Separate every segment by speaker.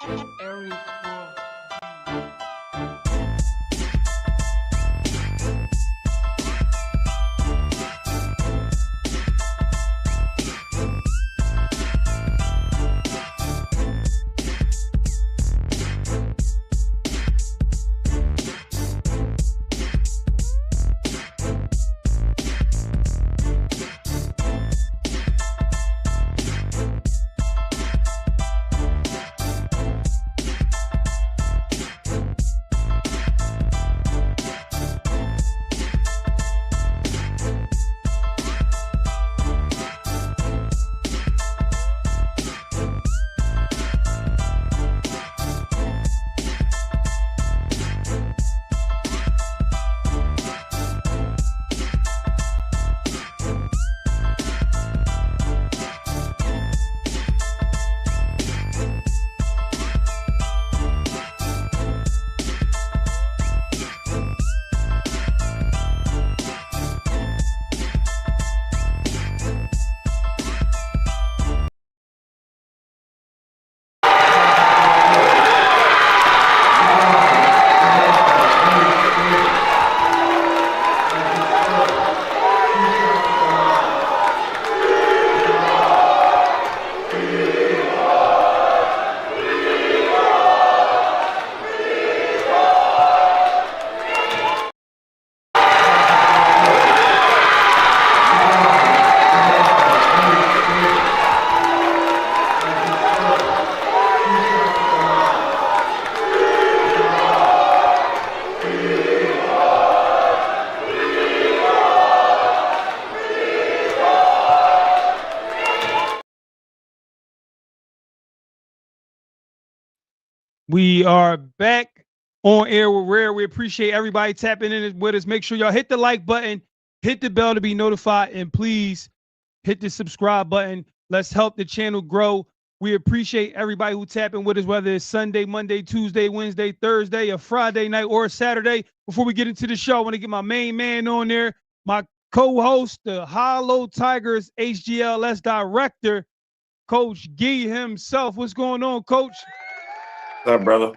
Speaker 1: Eric We are back on air with Rare. We appreciate everybody tapping in with us. Make sure y'all hit the like button, hit the bell to be notified, and please hit the subscribe button. Let's help the channel grow. We appreciate everybody who tapping with us, whether it's Sunday, Monday, Tuesday, Wednesday, Thursday, a Friday night, or a Saturday. Before we get into the show, I want to get my main man on there, my co-host, the Hollow Tigers HGLS director, Coach Gee himself. What's going on, Coach?
Speaker 2: What's up, brother?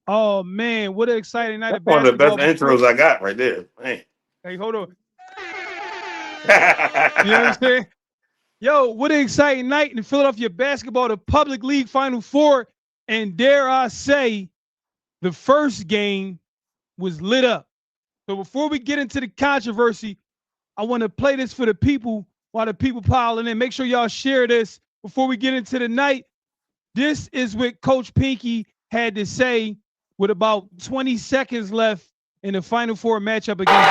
Speaker 1: Oh man, what an exciting night
Speaker 2: That's
Speaker 1: of
Speaker 2: one of the best
Speaker 1: basketball.
Speaker 2: intros I got right there. Man.
Speaker 1: Hey, hold on. You know what I'm saying? Yo, what an exciting night in Philadelphia basketball, the Public League Final Four. And dare I say, the first game was lit up. So before we get into the controversy, I want to play this for the people while the people piling in. Make sure y'all share this before we get into the night. This is what Coach Pinky had to say with about 20 seconds left in the Final Four matchup against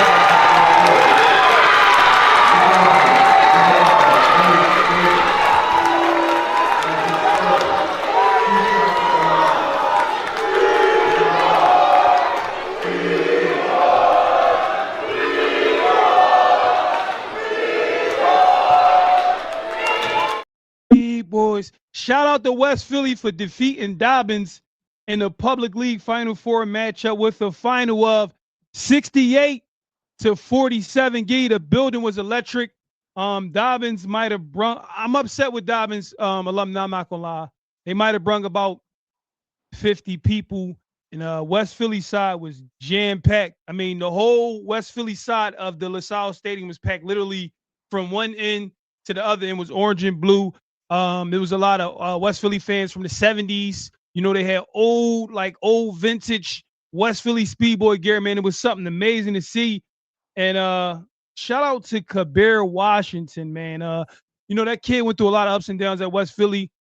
Speaker 1: boys. Shout out to West Philly for defeating Dobbins in the Public League Final Four matchup with a final of 68-47. Gee, the building was electric. Dobbins might have brung. I'm upset with Dobbins alumni. I'm not gonna lie. They might have brung about 50 people, and West Philly side was jam packed. I mean, the whole West Philly side of the LaSalle Stadium was packed, literally from one end to the other end was orange and blue. There was a lot of West Philly fans from the 70s. You know, they had old vintage West Philly Speedboy gear, man. It was something amazing to see. And shout out to Kabir Washington, man. You know, that kid went through a lot of ups and downs at West Philly.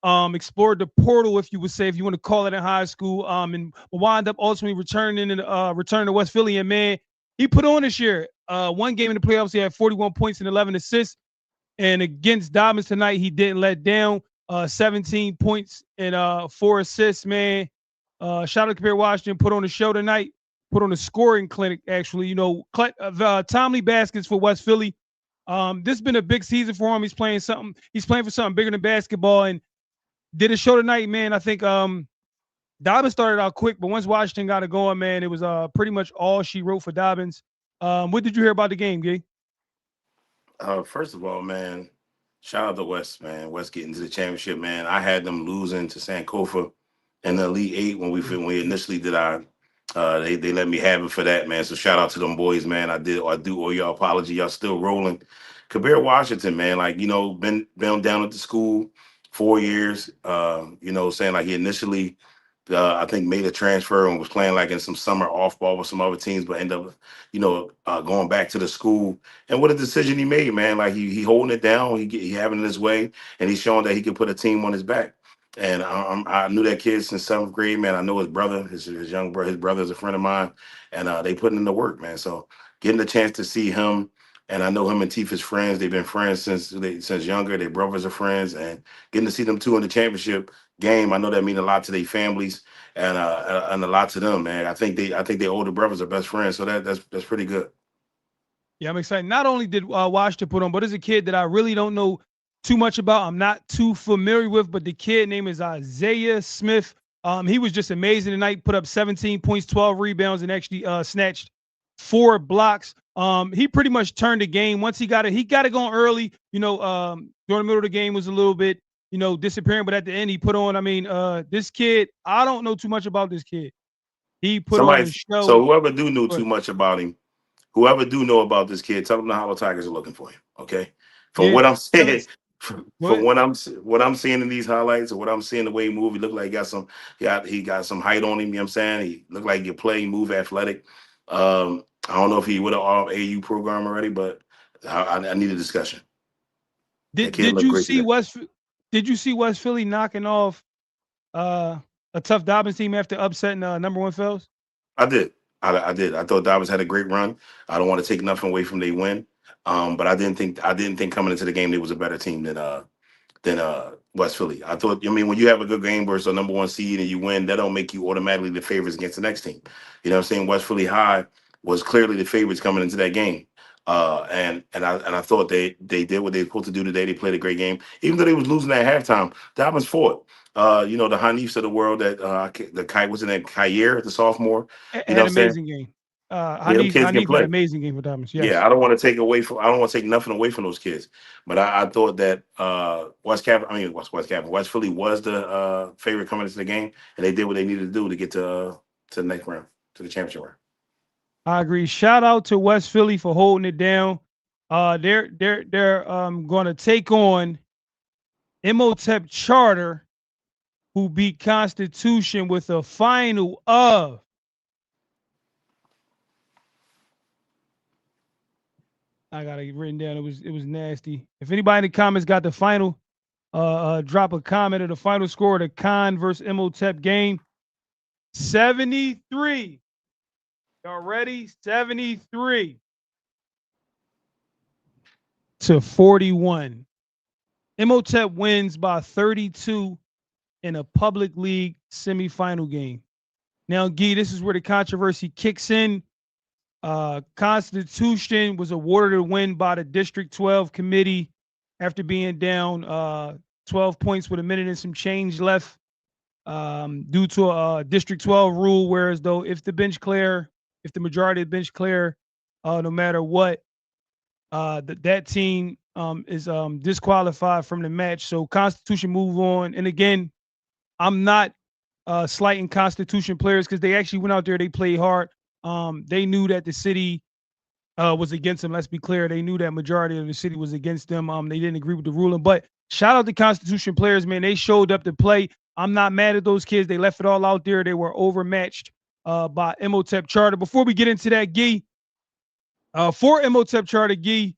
Speaker 1: Explored the portal, if you would say, if you want to call it, in high school. And wound up ultimately returning to West Philly. And man, he put on this year. One game in the playoffs, he had 41 points and 11 assists. And against Dobbins tonight, he didn't let down. 17 points and 4 assists, man. Shout out to Kabir Washington, put on the show tonight, put on a scoring clinic, actually. You know, timely baskets for West Philly. This has been a big season for him. He's playing for something bigger than basketball, and did a show tonight, man. I think Dobbins started out quick, but once Washington got it going, man, it was pretty much all she wrote for Dobbins. What did you hear about the game, Gay?
Speaker 2: First of all, man, Shout out to West, man. West getting to the championship, man. I had them losing to Sankofa in the Elite Eight when we initially did our. They let me have it for that, man. So shout out to them boys, man. I do owe y'all apology. Y'all still rolling. Kabir Washington, man. Like been down at the school 4 years. Saying like he initially I think made a transfer and was playing like in some summer off ball with some other teams, but ended up, going back to the school. And what a decision he made, man! Like he holding it down, he having it his way, and he's showing that he can put a team on his back. And I knew that kid since seventh grade, man. I know his brother, his young brother, his brother is a friend of mine, and they putting in the work, man. So getting the chance to see him, and I know him and Tifa's friends. They've been friends since younger. Their brothers are friends, and getting to see them two in the championship game, I know that mean a lot to their families and a lot to them, man. I think their older brothers are best friends, so that's pretty good.
Speaker 1: Yeah, I'm excited. Not only did Washington put on, but there's a kid that I really don't know too much about. I'm not too familiar with, but the kid name is Isaiah Smith. He was just amazing tonight. Put up 17 points, 12 rebounds, and actually snatched 4 blocks. He pretty much turned the game once he got it. He got it going early. During the middle of the game was a little bit, disappearing, but at the end he put on. I mean, this kid, I don't know too much about this kid. He put on
Speaker 2: Somebody,
Speaker 1: a
Speaker 2: so
Speaker 1: show.
Speaker 2: whoever do know too
Speaker 1: But
Speaker 2: much about him, whoever do know about this kid, tell them the Hollow Tigers are looking for him. Okay, from
Speaker 1: yeah,
Speaker 2: what I'm
Speaker 1: tell
Speaker 2: saying,
Speaker 1: us
Speaker 2: from
Speaker 1: what.
Speaker 2: what I'm seeing in these highlights, or what I'm seeing the way he move, he look like he got some height on him. You know what I'm saying? He look like he can play, move, athletic. I don't know if he would have all AU program already, but I need a discussion. That
Speaker 1: Did
Speaker 2: kid
Speaker 1: did
Speaker 2: look
Speaker 1: you
Speaker 2: great
Speaker 1: see
Speaker 2: today.
Speaker 1: West? Did you see West Philly knocking off uh, a tough Dobbins team after upsetting number one Fells?
Speaker 2: I did. I did. I thought Dobbins had a great run. I don't want to take nothing away from they win. But I didn't think coming into the game they was a better team than West Philly. I thought, I mean, when you have a good game versus a number one seed and you win, that don't make you automatically the favorites against the next team. You know what I'm saying? West Philly High was clearly the favorites coming into that game. And I thought they did what they were supposed to do today. They played a great game. Even though they was losing at halftime, Dobbins fought. The Hanifs of the world that the Kai was in that Kyer, the sophomore. You know
Speaker 1: Had
Speaker 2: what I'm saying?
Speaker 1: amazing game.
Speaker 2: Yeah, them kids can
Speaker 1: Hanif had
Speaker 2: play.
Speaker 1: amazing game for Dobbins.
Speaker 2: Yeah,
Speaker 1: Yes,
Speaker 2: I don't want to take nothing away from those kids. But I thought that West Philly was the favorite coming into the game, and they did what they needed to do to get to the next round, to the championship round.
Speaker 1: I agree. Shout out to West Philly for holding it down. They're going to take on Imhotep Charter, who beat Constitution with a final of. I got it written down. It was nasty. If anybody in the comments got the final, drop a comment of the final score of the Con versus Imhotep game. 73. Y'all ready? 73 to 41. Imhotep wins by 32 in a public league semifinal game. Now, Gee, this is where the controversy kicks in. Constitution was awarded a win by the District 12 committee after being down 12 points with a minute and some change left, due to a District 12 rule, whereas though if the majority of the bench clear, no matter what, that team is disqualified from the match. So Constitution move on. And again, I'm not slighting Constitution players because they actually went out there, they played hard. They knew that the city was against them. Let's be clear. They knew that majority of the city was against them. They didn't agree with the ruling. But shout out to Constitution players, man. They showed up to play. I'm not mad at those kids. They left it all out there. They were overmatched by Imhotep Charter. Before we get into that, Gee, for Imhotep Charter, Gee,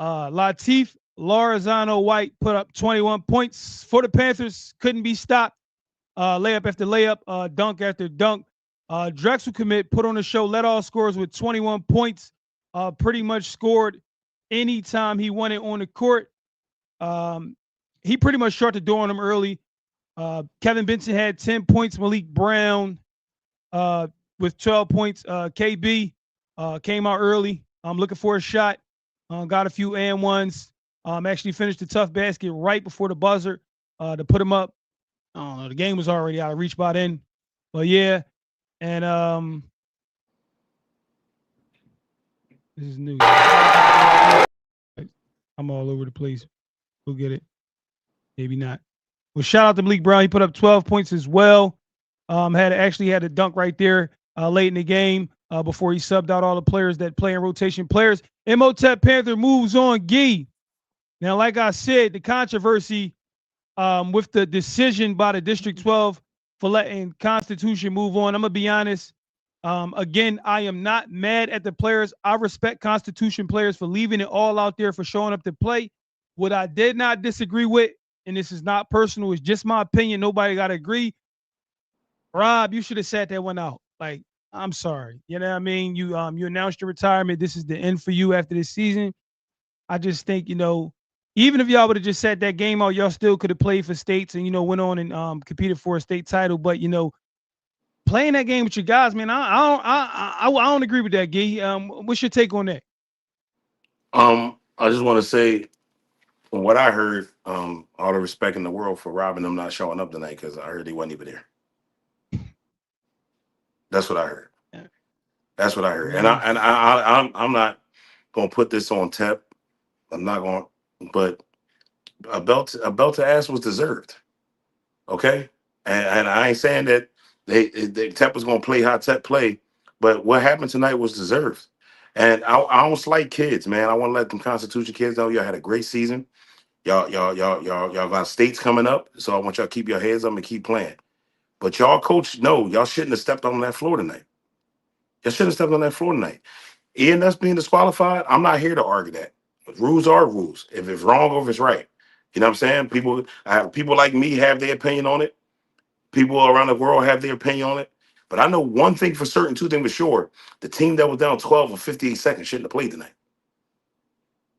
Speaker 1: Latif Larazano White put up 21 points for the Panthers. Couldn't be stopped. Layup after layup, dunk after dunk. Drexel commit put on the show, led all scorers with 21 points. Pretty much scored anytime he wanted on the court. Um, he pretty much shut the door on him early. Kevin Benson had 10 points. Malik Brown uh, with 12 points. KB came out early. I'm looking for a shot. Got a few and ones. Actually finished the tough basket right before the buzzer to put him up. I don't know. The game was already out of reach by then. But yeah. And this is new. I'm all over the place. We'll get it. Maybe not. Well, shout out to Malik Brown. He put up 12 points as well. Had a dunk right there late in the game before he subbed out all the players that play in rotation players. Imhotep Panther moves on. Gee. Now, like I said, the controversy with the decision by the District 12 for letting Constitution move on. I'm gonna be honest. Again, I am not mad at the players. I respect Constitution players for leaving it all out there for showing up to play. What I did not disagree with, and this is not personal, it's just my opinion. Nobody got to agree. Rob, you should have sat that one out. Like, I'm sorry. You know what I mean? You announced your retirement. This is the end for you after this season. I just think, even if y'all would have just sat that game out, y'all still could have played for states and, went on and competed for a state title. But, playing that game with your guys, man, I don't agree with that, Gee. What's your take on that?
Speaker 2: I just want to say, from what I heard, all the respect in the world for Rob and them not showing up tonight because I heard they wasn't even there. That's what I heard.
Speaker 1: Yeah.
Speaker 2: That's what I heard. And
Speaker 1: Well,
Speaker 2: I'm not gonna put this on Tep. I'm not going, but a belt to ass was deserved. Okay, and I ain't saying that they Tep was gonna play how Tep play, but what happened tonight was deserved. And I don't slight kids, man. I want to let them Constitution kids know y'all had a great season. Y'all got states coming up, so I want y'all to keep your heads up and keep playing. But y'all coach, no, y'all shouldn't have stepped on that floor tonight. Y'all shouldn't have stepped on that floor tonight. Ian, that's being disqualified. I'm not here to argue that. Rules are rules. If it's wrong or if it's right, you know what I'm saying. People like me have their opinion on it. People around the world have their opinion on it. But I know one thing for certain, two things for sure. The team that was down 12 or 58 seconds shouldn't have played tonight.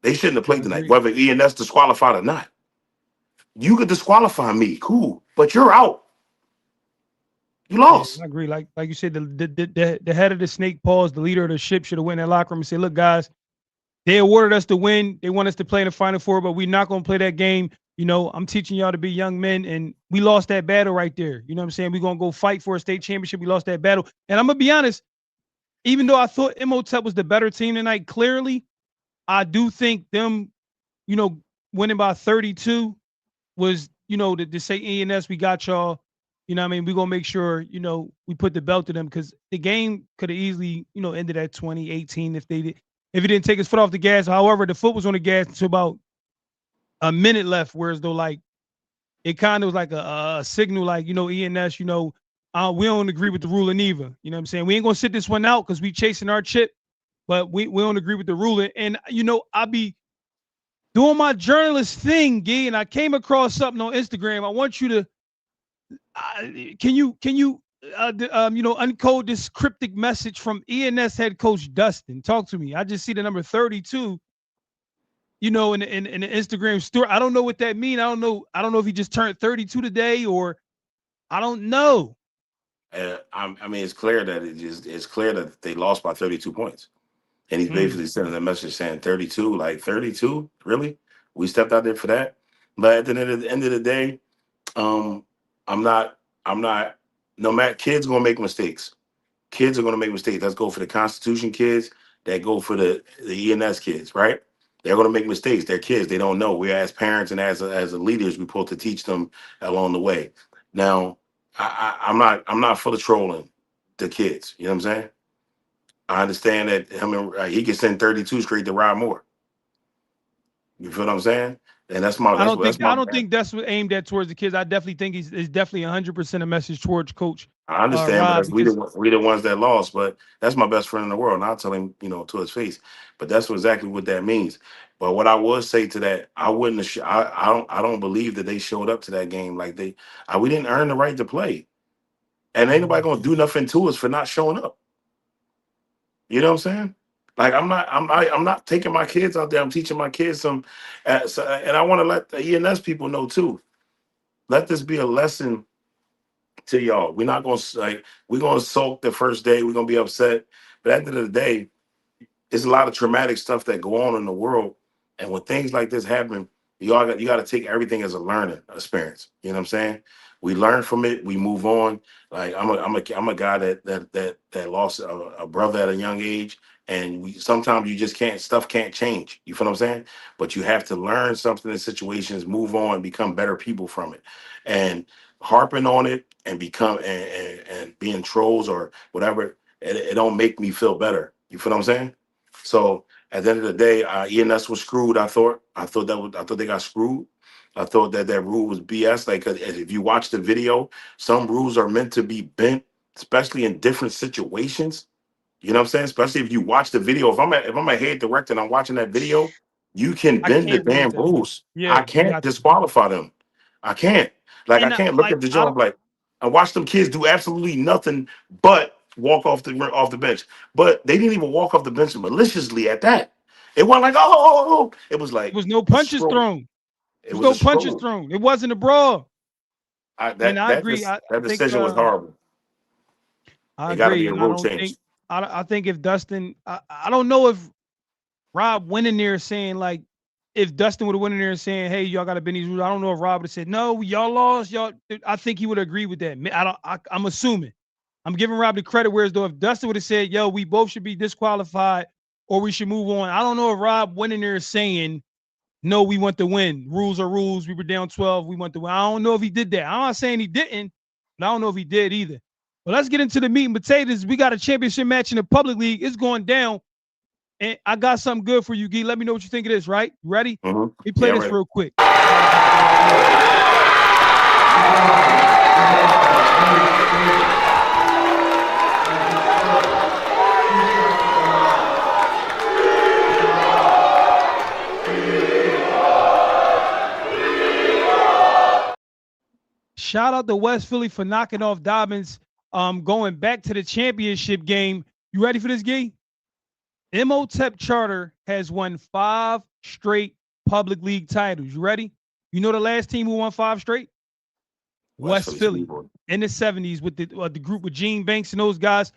Speaker 2: They shouldn't have
Speaker 1: I
Speaker 2: played tonight,
Speaker 1: agree.
Speaker 2: whether Ian that's disqualified or not. You could disqualify me, cool, but you're out. You
Speaker 1: Yeah,
Speaker 2: lost.
Speaker 1: I agree. Like you said, the head of the snake paws, the leader of the ship should have went in that locker room and said, "Look, guys, they awarded us the win. They want us to play in the Final Four, but we're not going to play that game. I'm teaching y'all to be young men, and we lost that battle right there. You know what I'm saying? We're going to go fight for a state championship. We lost that battle. And I'm going to be honest, even though I thought Imhotep was the better team tonight, clearly, I do think them, you know, winning by 32 was, to say ENS, we got y'all. You know what I mean? We're going to make sure, we put the belt to them because the game could have easily, ended at 2018 if they did. If he didn't take his foot off the gas. However, the foot was on the gas until about a minute left, whereas though like it kind of was like a signal, like ENS, we don't agree with the ruling either. You know what I'm saying? We ain't gonna sit this one out because we chasing our chip, but we don't agree with the ruling. And I be doing my journalist thing, Gee, and I came across something on Instagram. I want you to can you uncode this cryptic message from ENS head coach Dustin? Talk to me. I just see the number 32 in the Instagram story. I don't know what that means. I don't know. I don't know if he just turned 32 today or I don't know.
Speaker 2: I mean, it's clear that they lost by 32 points, and he's
Speaker 1: Mm.
Speaker 2: basically sending a message saying 32, like 32, really? We stepped out there for that. But at the end of the day, um, I'm not, I'm not. No matter, kids gonna make mistakes. Kids are going to make mistakes. Let's go for the Constitution kids. That go for the ENS kids, right? They're going to make mistakes. They're kids. They don't know. We as parents and as leaders, we're supposed to teach them along the way. Now, I'm not full of trolling the kids. You know what I'm saying? I understand that he can send 32 straight to Rod Moore. You feel what I'm saying? And that's my
Speaker 1: I
Speaker 2: that's
Speaker 1: don't
Speaker 2: what that's
Speaker 1: think
Speaker 2: my
Speaker 1: I don't think that's what aimed at towards the kids. I definitely think it's definitely 100% a message towards Coach
Speaker 2: I understand, but
Speaker 1: Rob
Speaker 2: that's
Speaker 1: because
Speaker 2: we the ones that lost. But that's my best friend in the world, and I'll tell him, to his face. But that's exactly what that means. But what I would say to that, I wouldn't. I don't believe that they showed up to that game like we didn't earn the right to play, and ain't nobody gonna do nothing to us for not showing up. You know what I'm saying? Like I'm not taking my kids out there. I'm teaching my kids some, and I want to let the ENS people know too. Let this be a lesson to y'all. We're not gonna we're gonna sulk the first day. We're gonna be upset. But at the end of the day, it's a lot of traumatic stuff that go on in the world. And when things like this happen, you got to take everything as a learning experience. You know what I'm saying? We learn from it. We move on. Like I'm a guy that lost a brother at a young age, and sometimes you just can't stuff can't change. You feel what I'm saying? But you have to learn something in situations, move on, become better people from it, and harping on it and become and being trolls or whatever. It don't make me feel better. You feel what I'm saying? So at the end of the day, ENS was screwed. I thought they got screwed. I thought that rule was BS. Like, 'cause if you watch the video, some rules are meant to be bent, especially in different situations. You know what I'm saying? Especially if you watch the video. If I'm a head director and I'm watching that video, you can
Speaker 1: I
Speaker 2: bend the
Speaker 1: can't believe
Speaker 2: damn
Speaker 1: that.
Speaker 2: rules. I
Speaker 1: Yeah, you
Speaker 2: can't
Speaker 1: got to.
Speaker 2: disqualify them. I can't. Like, I
Speaker 1: And
Speaker 2: can't look
Speaker 1: like
Speaker 2: at the
Speaker 1: I don't.
Speaker 2: job like I watch them kids do absolutely nothing but walk off the bench. But they didn't even walk off the bench maliciously at that. It wasn't like, oh. It was
Speaker 1: There
Speaker 2: like
Speaker 1: was no
Speaker 2: a
Speaker 1: punches
Speaker 2: stroll.
Speaker 1: thrown.
Speaker 2: It
Speaker 1: There's
Speaker 2: was a
Speaker 1: no punches
Speaker 2: stroll.
Speaker 1: thrown. It wasn't a brawl. And
Speaker 2: That
Speaker 1: I
Speaker 2: that
Speaker 1: agree.
Speaker 2: just that
Speaker 1: I think
Speaker 2: decision was horrible.
Speaker 1: I
Speaker 2: It got to
Speaker 1: agree.
Speaker 2: be a
Speaker 1: And I
Speaker 2: rule
Speaker 1: don't think
Speaker 2: change.
Speaker 1: I think if Dustin, I don't know if Rob went in there saying like if Dustin would have went in there and saying, "Hey, y'all got to bend these rules." I don't know if Rob would have said, "No, y'all lost." Y'all, I think he would agree with that. I don't. I'm assuming. I'm giving Rob the credit. Whereas though, if Dustin would have said, "Yo, we both should be disqualified or we should move on," I don't know if Rob went in there saying, "No, we want to win. Rules are rules. We were down 12. We want to win." I don't know if he did that. I'm not saying he didn't, but I don't know if he did either. But let's get into the meat and potatoes. We got a championship match in the public league. It's going down. And I got something good for you, Gee. Let me know what you think of this, right? You ready? Let me play
Speaker 2: Yeah,
Speaker 1: this
Speaker 2: right.
Speaker 1: real quick. I got to get the right music. Shout out to West Philly for knocking off Dobbins. Going back to the championship game. You ready for this, Gee? Imhotep Charter has won 5 straight public league titles. You ready? You know the last team who won 5 straight?
Speaker 2: West
Speaker 1: West
Speaker 2: Philly
Speaker 1: Philly
Speaker 2: Speedboy.
Speaker 1: in the 70s with the group with Gene Banks and those guys.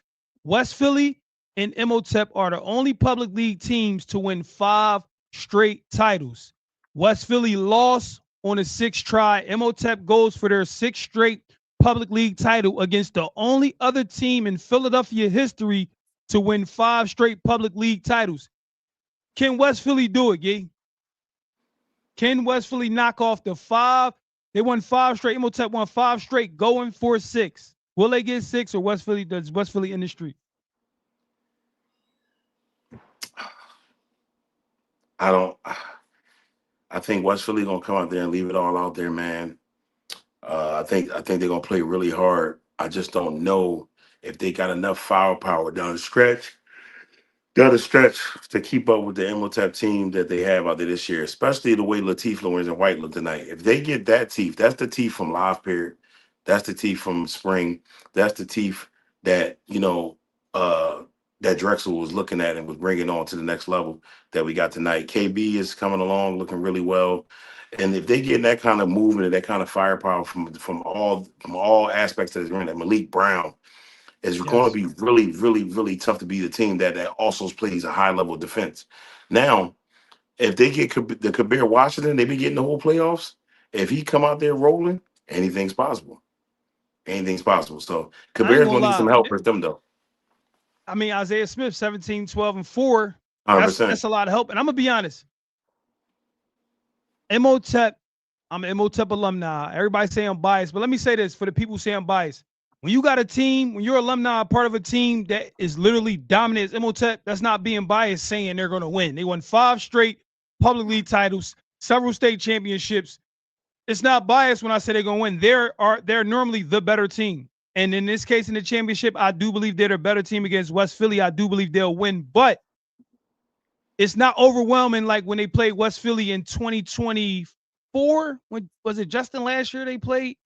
Speaker 1: West Philly and Imhotep are the only public league teams to win 5 straight titles. West Philly lost on a 6th try. Imhotep goes for their 6th straight public league title against the only other team in Philadelphia history to win 5 straight public league titles. Can West Philly do it, Gee? Can West Philly knock off the 5? They won 5 straight. Imhotep won 5 straight, going for 6. Will they get 6 or West Philly? Does West Philly in the street?
Speaker 2: I don't. I think West Philly gonna come out there and leave it all out there, man. I think they're gonna play really hard. I just don't know if they got enough firepower down the stretch to keep up with the Imhotep team that they have out there this year, especially the way Latif Lawrence and White look tonight. If they get that teeth, that's the teeth from live period. That's the teeth from spring. That's the teeth that uh, that Drexel was looking at and was bringing on to the next level that we got tonight. KB is coming along, looking really well. And if they get that kind of movement and that kind of firepower from all aspects of this arena, Malik Brown, is going to
Speaker 1: Yes.
Speaker 2: be really, really, really tough to be the team that also plays a high level of defense. Now, if they get the Kabir Washington, they've been getting the whole playoffs. If he come out there rolling, anything's possible. Anything's possible. So
Speaker 1: I ain't
Speaker 2: Kabir's
Speaker 1: gonna
Speaker 2: going to need some
Speaker 1: lie.
Speaker 2: help with them, though.
Speaker 1: I mean, Isaiah Smith, 17, 12, and 4. That's
Speaker 2: 100%.
Speaker 1: that's a lot of help. And I'm gonna be honest. Imhotep, I'm an Imhotep alumni. Everybody say I'm biased, but let me say this for the people who say I'm biased. When you got a team, when you're alumni, part of a team that is literally dominant as Imhotep, that's not being biased saying they're going to win. They won 5 straight public league titles, several state championships. It's not biased when I say they're going to win. They're normally the better team. And in this case, in the championship, I do believe they're the better team against West Philly. I do believe they'll win, but it's not overwhelming like when they played West Philly in 2024. When was it Justin last year they played?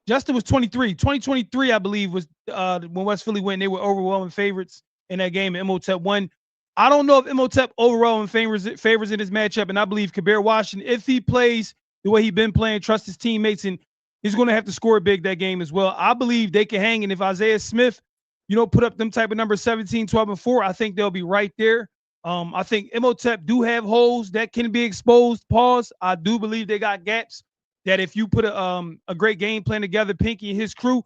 Speaker 1: Justin was 23. 2023, I believe, was when West Philly went. They were overwhelming favorites in that game. And Imhotep won. I don't know if Imhotep overwhelming favors in this matchup. And I believe Kabir Washington, if he plays the way he's been playing, trust his teammates, and he's going to have to score big that game as well. I believe they can hang. And if Isaiah Smith, put up them type of numbers 17, 12, and 4, I think they'll be right there. I think Imhotep do have holes that can be exposed. Pause. I do believe they got gaps that if you put a great game plan together, Pinky and his crew,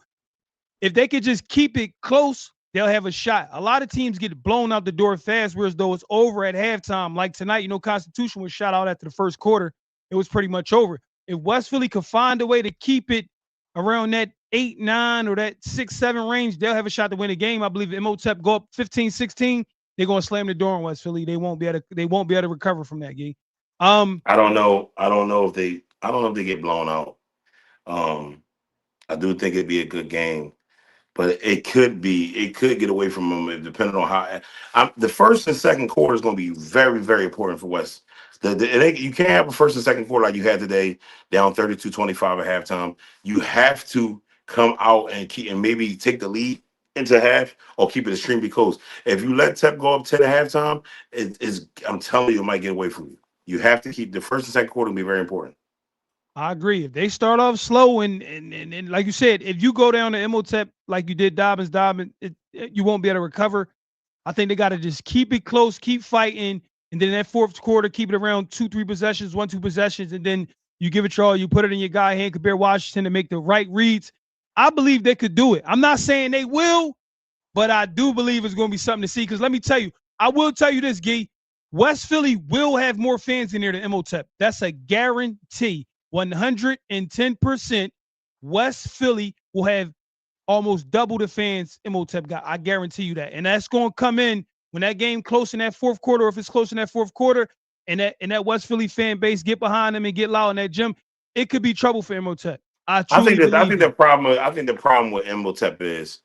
Speaker 1: if they could just keep it close, they'll have a shot. A lot of teams get blown out the door fast, whereas though it's over at halftime. Like tonight, Constitution was shot out after the first quarter. It was pretty much over. If West Philly could find a way to keep it around that 8-9 or that 6-7 range, they'll have a shot to win the game. I believe if Imhotep go up 15-16, they're gonna slam the door on West Philly. They won't be able to recover from that game.
Speaker 2: I don't know. I don't know if they. I don't know if they get blown out. Um, I do think it'd be a good game, but it could be. It could get away from them depending on how. The first and second quarter is going to be very, very important for West. You can't have a first and second quarter like you had today, down 32-25 at halftime. You have to come out and keep and maybe take the lead into half or keep it extremely close. If you let Tep go up 10 at halftime, I'm telling you, it might get away from you. You have to keep the first and second quarter will be very important.
Speaker 1: I agree. If they start off slow and like you said, if you go down to Imhotep like you did Dobbins, you won't be able to recover. I think they got to just keep it close, keep fighting, and then that fourth quarter, keep it around 2-3 possessions, 1-2 possessions, and then you give it your all. You put it in your guy hand, Kabir Washington, to make the right reads. I believe they could do it. I'm not saying they will, but I do believe it's going to be something to see. Because let me tell you, I will tell you this, Gee. West Philly will have more fans in there than Imhotep. That's a guarantee. 110%. West Philly will have almost double the fans Imhotep got. I guarantee you that. And that's going to come in when that game close in that fourth quarter, or if it's close in that fourth quarter, and that West Philly fan base get behind them and get loud in that gym, it could be trouble for Imhotep. I truly
Speaker 2: I
Speaker 1: believe
Speaker 2: think
Speaker 1: that.
Speaker 2: the problem with Imhotep is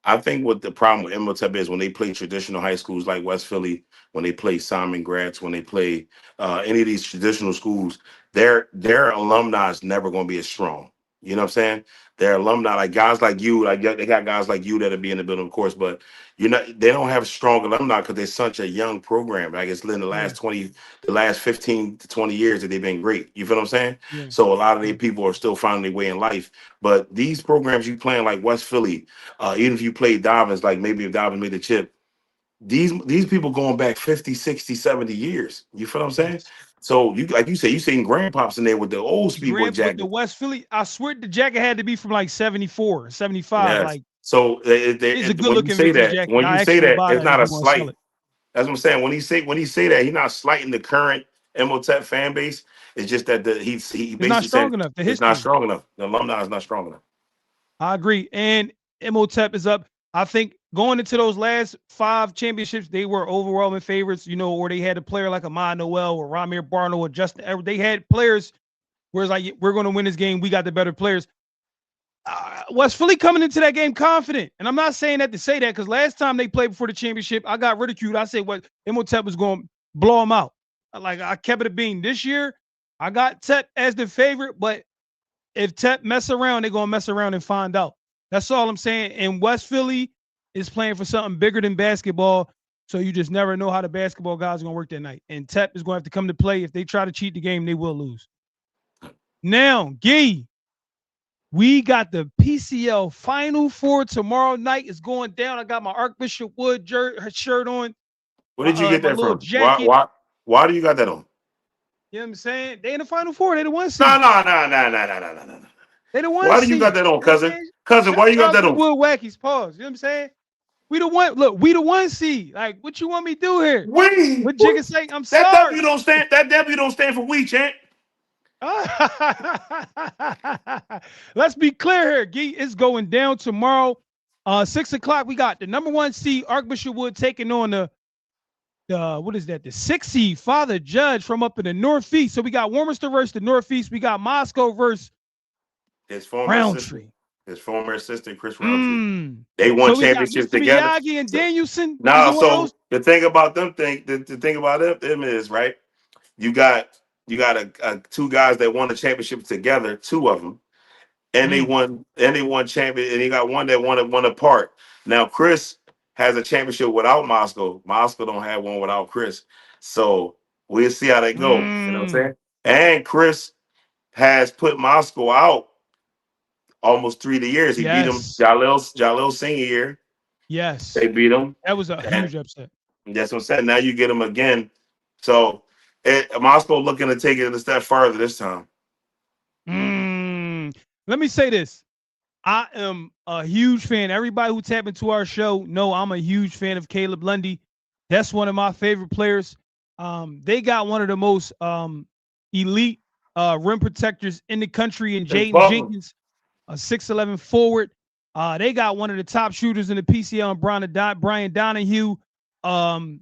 Speaker 2: I think what the problem with Imhotep is when they play traditional high schools like West Philly, when they play Simon Gratz, when they play any of these traditional schools, their alumni is never going to be as strong. You know what I'm saying? Their alumni, like guys like you, like they got guys like you that'll be in the building, of course, but they don't have strong alumni because they're such a young program. Like it's in
Speaker 1: Yeah,
Speaker 2: the last 15 to 20 years that they've been great. You feel what I'm saying?
Speaker 1: yeah,
Speaker 2: So a lot of these
Speaker 1: yeah.
Speaker 2: people are still finding their way in life. But these programs you playing like West Philly, even if you played Dobbins, like maybe if Dobbins made the chip, these people going back 50, 60, 70 years. You feel what I'm saying?
Speaker 1: Yes.
Speaker 2: So you like you say, you seen grandpops in there with the old speedboy
Speaker 1: Grant with the
Speaker 2: jacket.
Speaker 1: West Philly, I swear the jacket had to be from like 74, 75.
Speaker 2: Yes.
Speaker 1: Like,
Speaker 2: So
Speaker 1: it's a good
Speaker 2: when you
Speaker 1: looking
Speaker 2: say
Speaker 1: vintage
Speaker 2: that,
Speaker 1: jacket. I actually would buy
Speaker 2: it's
Speaker 1: that if
Speaker 2: not
Speaker 1: you
Speaker 2: a
Speaker 1: want to sell
Speaker 2: slight.
Speaker 1: it.
Speaker 2: That's what I'm saying. When he say that, he's not slighting the current Imhotep fan base. It's just that he
Speaker 1: It's not
Speaker 2: basically
Speaker 1: strong
Speaker 2: said
Speaker 1: enough. The
Speaker 2: it's not
Speaker 1: history.
Speaker 2: strong enough. The alumni is not strong enough.
Speaker 1: I agree. And Imhotep is up. I think going into those last 5 championships, they were overwhelming favorites, or they had a player like Ahmad Noel or Ramir Barno or Justin Edwards. They had players where it's like, we're going to win this game. We got the better players. West Philly coming into that game confident. And I'm not saying that to say that, because last time they played before the championship, I got ridiculed. I said what Imhotep was going to blow them out. Like, I kept it a bean. This year, I got Tep as the favorite, but if Tep mess around, they're gonna mess around and find out. That's all I'm saying. And West Philly is playing for something bigger than basketball. So you just never know how the basketball guys are gonna work that night. And Tep is gonna have to come to play. If they try to cheat the game, they will lose. Now, Gee, we got the PCL Final Four tomorrow night. It's going down. I got my Archbishop Wood shirt on,
Speaker 2: Where
Speaker 1: my
Speaker 2: did you get
Speaker 1: my
Speaker 2: that
Speaker 1: little
Speaker 2: from?
Speaker 1: jacket.
Speaker 2: Why do you got that on?
Speaker 1: You know what I'm saying? They in the Final Four. They the one
Speaker 2: No,
Speaker 1: seed.
Speaker 2: no, no, no, no, no, no, no, no.
Speaker 1: They the one
Speaker 2: Why do you got
Speaker 1: seed.
Speaker 2: that on,
Speaker 1: You know what I'm
Speaker 2: cousin?
Speaker 1: saying?
Speaker 2: Cousin, why
Speaker 1: Shout,
Speaker 2: you got
Speaker 1: shout out
Speaker 2: that
Speaker 1: to the
Speaker 2: on?
Speaker 1: Wood Wackies. Pause. You know what I'm saying? We the one. Look, we the one seed. Like, what you want me to do here?
Speaker 2: We
Speaker 1: What Jigga say? I'm
Speaker 2: that W
Speaker 1: sorry.
Speaker 2: don't stand. That W don't stand for we, champ.
Speaker 1: Let's be clear here. Gee, it's going down tomorrow. 6 o'clock. We got the number one seed, Archbishop Wood, taking on the what is that? The 6 seed, Father Judge from up in the Northeast. So we got Warminster versus the Northeast. We got Moscow versus
Speaker 2: His former assistant,
Speaker 1: Roundtree.
Speaker 2: Chris Roundtree.
Speaker 1: Mm.
Speaker 2: They won
Speaker 1: So we got
Speaker 2: championships
Speaker 1: Mr.
Speaker 2: together.
Speaker 1: Miyagi and
Speaker 2: So,
Speaker 1: Danielson. Either
Speaker 2: now,
Speaker 1: one of those.
Speaker 2: so the thing about the thing about them is right. You got two guys that won the championship together, two of them, and
Speaker 1: Mm.
Speaker 2: they won champion, and you got one that won it one apart. Now Chris has a championship without Moscow. Moscow don't have one without Chris. So we'll see how they go. You know what I'm
Speaker 1: Mm.
Speaker 2: saying? And Chris has put Moscow out almost 3 years. He beat him
Speaker 1: Yes.
Speaker 2: Jalil senior year. They
Speaker 1: Yes.
Speaker 2: beat him.
Speaker 1: That was a
Speaker 2: And
Speaker 1: huge upset.
Speaker 2: that's what I'm saying. Now you get him again. So Moscow looking to take it a step further this time.
Speaker 1: Let me say this. I am a huge fan. Everybody who tap into our show know I'm a huge fan of Caleb Lundy. That's one of my favorite players. They got one of the most elite rim protectors in the country in
Speaker 2: It's
Speaker 1: Jaden
Speaker 2: Butler.
Speaker 1: Jenkins, a 6'11 forward. They got one of the top shooters in the PCL and Brian Donahue. Um,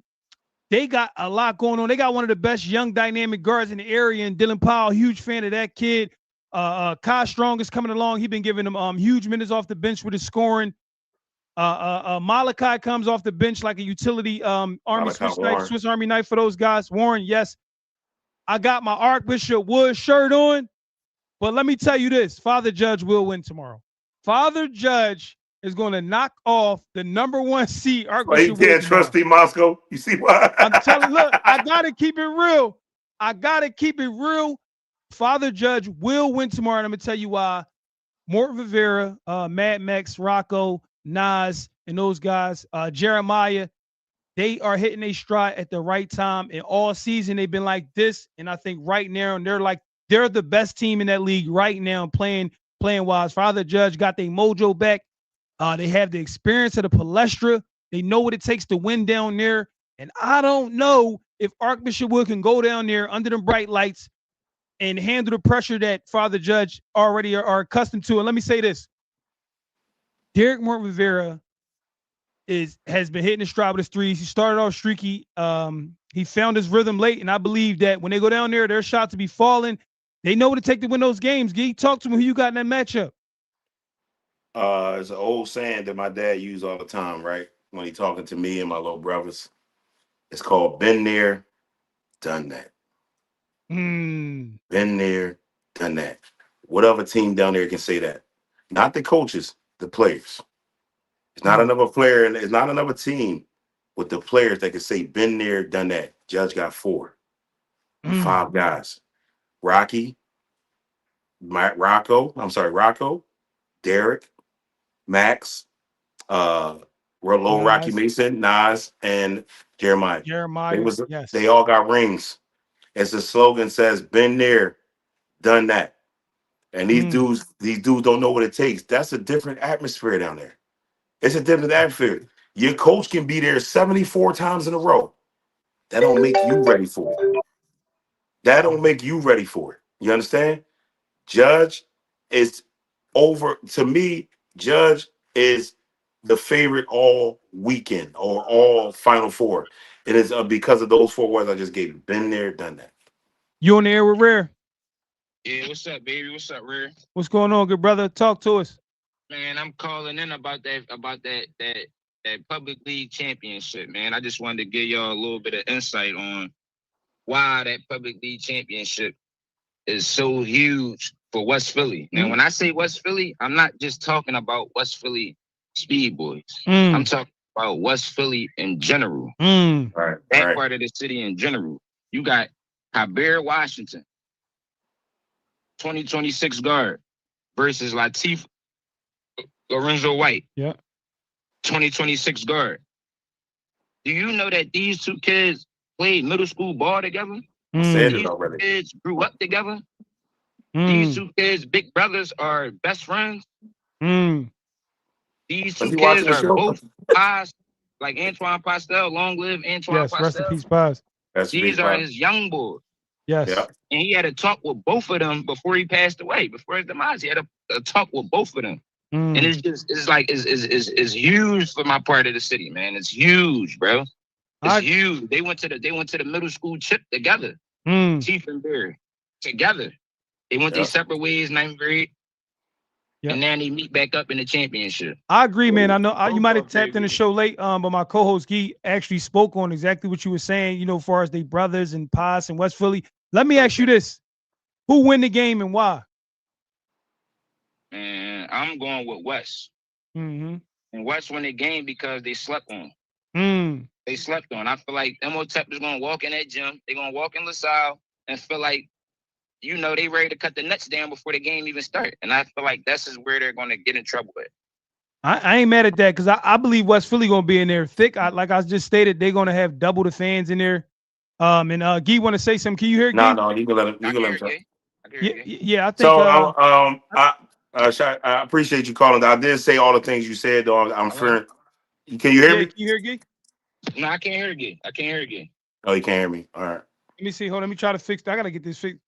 Speaker 1: they got a lot going on. They got one of the best young dynamic guards in the area, and Dylan Powell, huge fan of that kid. Kai Strong is coming along. He's been giving them huge minutes off the bench with his scoring. Malachi comes off the bench like a utility Army
Speaker 2: Malachi Warren.
Speaker 1: Swiss Army knife for those guys. Warren, yes, I got my Archbishop Wood shirt on, but let me tell you this: Father Judge will win tomorrow. Father Judge is going to knock off the #1 seed
Speaker 2: Why you
Speaker 1: Archbishop Wood
Speaker 2: can't
Speaker 1: tomorrow.
Speaker 2: trust Moscow? You see why?
Speaker 1: I'm telling, look, I gotta keep it real. I gotta keep it real. Father Judge will win tomorrow, and I'm gonna tell you why. Mort Rivera, Mad Max, Rocco, Nas, and those guys, Jeremiah, they are hitting a stride at the right time. And all season they've been like this. And I think right now, and they're the best team in that league right now, playing wise. Father Judge got their mojo back. They have the experience of the Palestra. They know what it takes to win down there. And I don't know if Archbishop Wood can go down there under them bright lights and handle the pressure that Father Judge already are accustomed to. And let me say this: Derek Morton Rivera has been hitting his stride with his threes. He started off streaky. He found his rhythm late, and I believe that when they go down there, their shots to be falling. They know what it takes to win those games. Gee, talk to me. Who you got in that matchup?
Speaker 2: It's an old saying that my dad used all the time, right? When he talking to me and my little brothers. It's called "Been there, done that."
Speaker 1: Mm.
Speaker 2: Been there, done that. What other team down there can say that? Not the coaches, the players. It's not another player, and it's not another team with the players that can say "Been there, done that." Judge got 4, 5 guys: Rocky, Rocco, Derek, Max, Rocky
Speaker 1: Nas.
Speaker 2: Mason, Nas, and Jeremiah.
Speaker 1: Jeremiah.
Speaker 2: They
Speaker 1: Yes.
Speaker 2: all got rings. As the slogan says, "Been there, done that." And these dudes don't know what it takes. That's a different atmosphere down there. It's a different atmosphere. Your coach can be there 74 times in a row. That don't make you ready for it. That don't make you ready for it. You understand? Judge is over to me. Judge is the favorite all weekend or all Final Four. It is because of those 4 words I just gave you. Been there, done that.
Speaker 1: You on the air with Rare?
Speaker 3: Yeah, what's up, baby? What's up, Rare?
Speaker 1: What's going on, good brother? Talk to us.
Speaker 3: Man, I'm calling in about that public league championship, man. I just wanted to give y'all a little bit of insight on why that public league championship is so huge for West Philly. Now, when I say West Philly, I'm not just talking about West Philly Speed Boys. I'm talking about West Philly in general.
Speaker 2: Right.
Speaker 3: That part of the city in general. You got Javier Washington, 2026 guard, versus Latif Lorenzo White,
Speaker 1: Yeah.
Speaker 3: 2026 guard. Do you know that these 2 kids played middle school ball together?
Speaker 2: I said
Speaker 3: These
Speaker 2: it already.
Speaker 3: 2 kids grew up together. These 2 kids, big brothers, are best friends. These 2 kids are both Paz, like Antoine Pastel. Long live Antoine Pastel.
Speaker 1: Rest in peace, Paz.
Speaker 3: These are his young boys.
Speaker 1: Yes.
Speaker 2: Yep.
Speaker 3: And he had a talk with both of them before he passed away, before his demise. He had a talk with both of them. And it's huge for my part of the city, man. It's huge, bro. It's huge. They went to the middle school chip together. Chief and Barry together. They went their separate ways, 9th grade. And then they meet back up in the championship.
Speaker 1: I agree, man. I know you might have tapped in the show late, but my co-host Gee actually spoke on exactly what you were saying, you know, as far as they brothers and Paz and West Philly. Let me ask you this. Who win the game and why?
Speaker 3: Man, I'm going with West. And West won the game because they slept on. They slept on. I feel like Imhotep is going to walk in that gym. They're going to walk in LaSalle and feel like, you know, they ready to cut the nuts down before the game even start. And I feel like this is where they're going to get in trouble with.
Speaker 1: I ain't mad at that because I believe West Philly going to be in there thick. Like I just stated, they're going to have double the fans in there. And Gee want to say something. Can you hear Gee?
Speaker 2: No, you can let him.
Speaker 1: Yeah, I think.
Speaker 2: So I appreciate you calling. I did say all the things you said, though. I'm fearing. Can you hear
Speaker 1: Yeah,
Speaker 2: me?
Speaker 1: can you hear Gee?
Speaker 3: No, I can't hear again. I can't hear again.
Speaker 2: Oh, you can't hear me. All right.
Speaker 1: Let me see. Hold on. Let me try to fix that. I gotta get this fixed.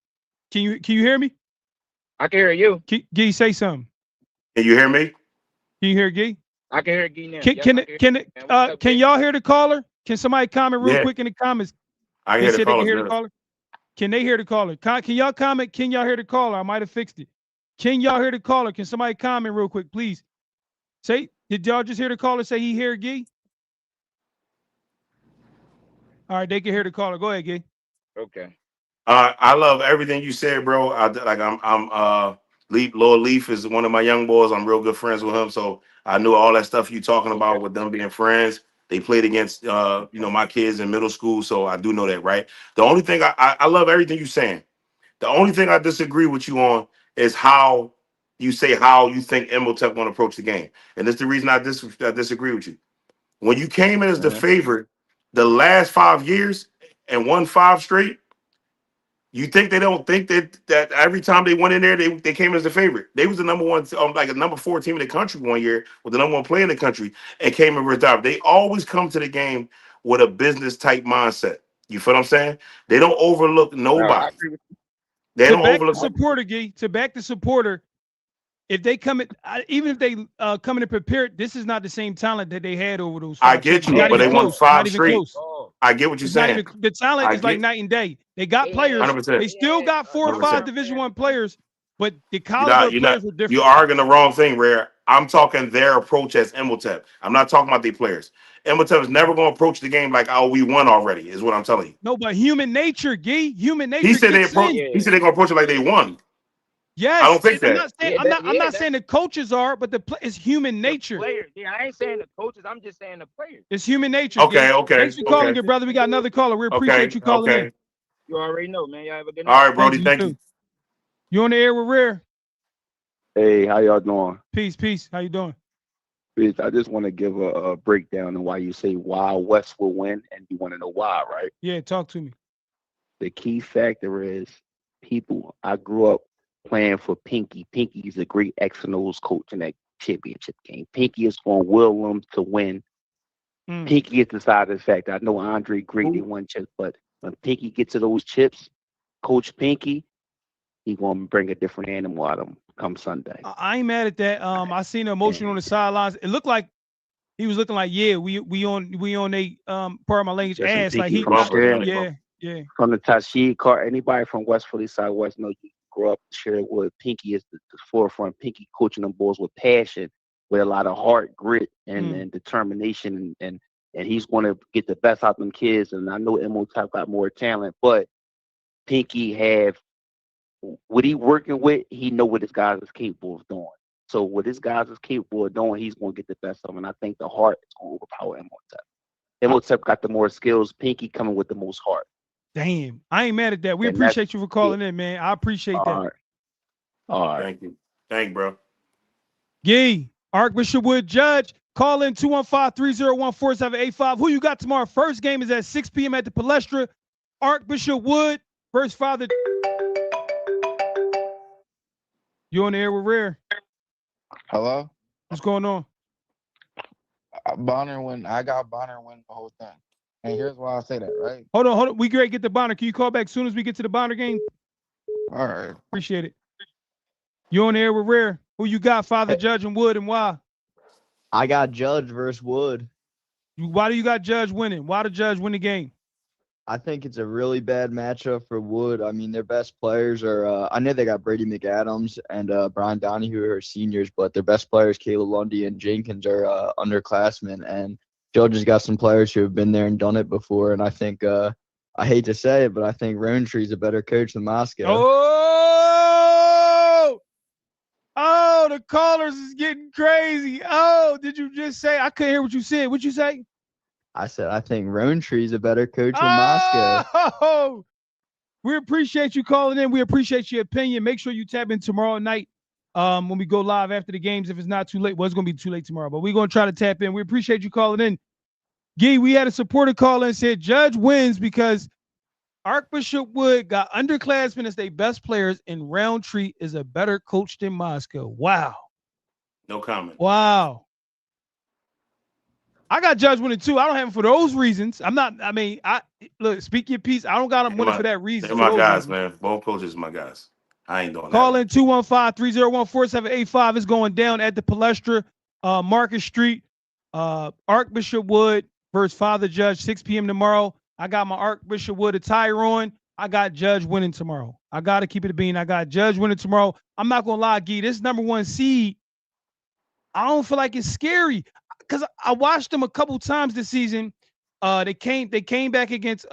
Speaker 1: Can you hear me?
Speaker 3: I can hear you.
Speaker 1: Gee, say something.
Speaker 2: Can you hear me?
Speaker 1: Can you hear Gee?
Speaker 3: I can hear again now.
Speaker 1: Can y'all hear the caller? Can somebody comment real
Speaker 2: Yeah,
Speaker 1: quick in the comments?
Speaker 2: I can
Speaker 1: They
Speaker 2: hear the
Speaker 1: said they can
Speaker 2: callers
Speaker 1: hear the
Speaker 2: good.
Speaker 1: caller. Can they hear the caller? Can y'all comment? Can y'all hear the caller? I might have fixed it. Can y'all hear the caller? Can somebody comment real quick, please? Say, did y'all just hear the caller say he hear Gee? All right, they can hear the caller. Go ahead, Gee.
Speaker 3: Okay.
Speaker 2: I love everything you said, bro. Lord Leaf is one of my young boys. I'm real good friends with him, so I knew all that stuff you talking
Speaker 3: Okay.
Speaker 2: about with them being friends. They played against my kids in middle school, so I do know that, right? The only thing I love everything you saying. The only thing I disagree with you on is how you say how you think Imhotep going to approach the game, and that's the reason I disagree with you. When you came in as the favorite, the last 5 years and won five straight. You think they don't think that every time they went in there, they came as the favorite. They was the number one, like a number 4 team in the country one year, with the number one player in the country, and came and retired. They always come to the game with a business type mindset. You feel what I'm saying? They don't overlook
Speaker 3: I
Speaker 2: nobody.
Speaker 3: agree with
Speaker 2: They
Speaker 1: To
Speaker 2: don't
Speaker 1: back the
Speaker 2: overlook.
Speaker 1: supporter, Gee, to back the supporter, if they come in, even if they come in and prepared, this is not the same talent that they had over those
Speaker 2: I
Speaker 1: 5
Speaker 2: get
Speaker 1: champions.
Speaker 2: you,
Speaker 1: Not
Speaker 2: but
Speaker 1: even
Speaker 2: they won
Speaker 1: close. Not
Speaker 2: five
Speaker 1: even
Speaker 2: straight.
Speaker 1: close.
Speaker 2: I get what you're
Speaker 1: It's not
Speaker 2: saying.
Speaker 1: even the talent
Speaker 2: I
Speaker 1: is like
Speaker 2: get
Speaker 1: night and day. They got players.
Speaker 2: 100%.
Speaker 1: They still got 4 or 5
Speaker 2: 100%.
Speaker 1: Division One players, but the
Speaker 2: You're
Speaker 1: caliber
Speaker 2: not.
Speaker 1: of
Speaker 2: You're not.
Speaker 1: players were
Speaker 2: You
Speaker 1: different.
Speaker 2: arguing the wrong thing, Rare. I'm talking their approach as Imhotep. I'm not talking about the players. Imhotep is never going to approach the game like, "Oh, we won already." Is what I'm telling you.
Speaker 1: No, but human nature, Gee, human
Speaker 2: He
Speaker 1: nature
Speaker 2: said they
Speaker 1: kicks
Speaker 2: approach.
Speaker 1: in.
Speaker 2: He said they're going to approach it like they won. I
Speaker 1: Yes,
Speaker 2: don't think
Speaker 1: I'm
Speaker 2: that.
Speaker 1: not saying I'm not saying the coaches are, but it's human nature.
Speaker 3: players. Yeah, I ain't saying the coaches. I'm just saying the players.
Speaker 1: It's human nature, Gee.
Speaker 2: Okay. Okay.
Speaker 1: Thanks for calling,
Speaker 2: Okay.
Speaker 1: good brother. We got another caller. We appreciate
Speaker 2: Okay.
Speaker 1: you calling in.
Speaker 2: Okay.
Speaker 3: You already know, man. Y'all have a good
Speaker 2: All
Speaker 3: night.
Speaker 2: right,
Speaker 1: Thanks,
Speaker 2: Brody.
Speaker 1: you
Speaker 2: Thank
Speaker 1: too.
Speaker 2: you.
Speaker 1: You on the air with Rare?
Speaker 4: Hey, how y'all doing?
Speaker 1: Peace. How you doing?
Speaker 4: Bitch, I just want to give a breakdown on why you say Wild West will win, and you want to know why, right?
Speaker 1: Yeah, talk to me.
Speaker 4: The key factor is people. I grew up playing for Pinky. Pinky is a great X and O's coach in that championship game. Pinky is going to will them to win. Pinky is the side of the fact. I know Andre great, they won chips, but when Pinky gets to those chips, Coach Pinky, he going to bring a different animal out of him come Sunday.
Speaker 1: I ain't mad at that. I seen the emotion on the sidelines. It looked like he was looking like, yeah, we on a part of my language
Speaker 4: Listen,
Speaker 1: ass. Like
Speaker 4: Pinky
Speaker 1: he,
Speaker 4: from Share,
Speaker 1: yeah.
Speaker 4: from the Tashid car. Anybody from West Philly side West know you grew up Sherwood. Pinky is the forefront. Pinky coaching them boys with passion, with a lot of heart, grit, and determination, and he's going to get the best out of them kids. And I know Imhotep got more talent, but Pinky have what he working with. He know what his guys is capable of doing. So what his guys is capable of doing, he's going to get the best of them. And I think the heart is going to overpower Imhotep. Imhotep got the more skills. Pinky coming with the most heart.
Speaker 1: Damn, I ain't mad at that. We
Speaker 4: And that's
Speaker 1: appreciate you for calling in, man. I appreciate that.
Speaker 4: all right. All right.
Speaker 2: Thank you. Thank you, bro.
Speaker 1: Gee, Archbishop Wood Judge, call in 215-301-4785. Who you got tomorrow? First game is at 6 p.m. at the Palestra. Archbishop Wood, first father. You on the air with Rare?
Speaker 5: Hello?
Speaker 1: What's going on?
Speaker 5: Bonner win. I got Bonner win the whole thing. And here's why I say that, right?
Speaker 1: Hold on. We great. Get the Bonner. Can you call back as soon as we get to the Bonner game?
Speaker 5: All right.
Speaker 1: Appreciate it. You on the air with Rare? Who you got, Father Judge and Wood, and why?
Speaker 6: I got Judge versus Wood.
Speaker 1: Why do you got Judge winning? Why the Judge win the game?
Speaker 6: I think it's a really bad matchup for Wood. I mean, their best players are I know they got Brady McAdams and Brian Donahue are seniors, but their best players, Caleb Lundy and Jenkins, are underclassmen. And Judge has got some players who have been there and done it before. And I think I hate to say it, but I think Roundtree's a better coach than Moscow.
Speaker 1: Oh, the callers is getting crazy. Oh, did you just say? I couldn't hear what you said. What'd you say?
Speaker 6: I said I think Roundtree's a better coach than Moscow.
Speaker 1: Oh, we appreciate you calling in. We appreciate your opinion. Make sure you tap in tomorrow night when we go live after the games. If it's not too late, well, it's going to be too late tomorrow, but we're going to try to tap in. We appreciate you calling in. Gee, we had a supporter call in and said Judge wins because Archbishop Wood got underclassmen as their best players, and Roundtree is a better coach than Moscow. Wow.
Speaker 2: No comment.
Speaker 1: Wow. I got Judge winning too. I don't have him for those reasons. I look, speak your piece. I don't got him winning for that reason.
Speaker 2: They're
Speaker 1: For
Speaker 2: my
Speaker 1: those
Speaker 2: guys,
Speaker 1: reasons.
Speaker 2: man. Both coaches are my guys. I ain't doing that.
Speaker 1: Call in 215-301-4785. It's going down at the Palestra, Market Street. Archbishop Wood versus Father Judge, 6 p.m. tomorrow. I got my Archbishop Wood attire on. I got Judge winning tomorrow. I got to keep it a bean. I got Judge winning tomorrow. I'm not going to lie, Gee. This #1 seed, I don't feel like it's scary because I watched them a couple times this season. They came back against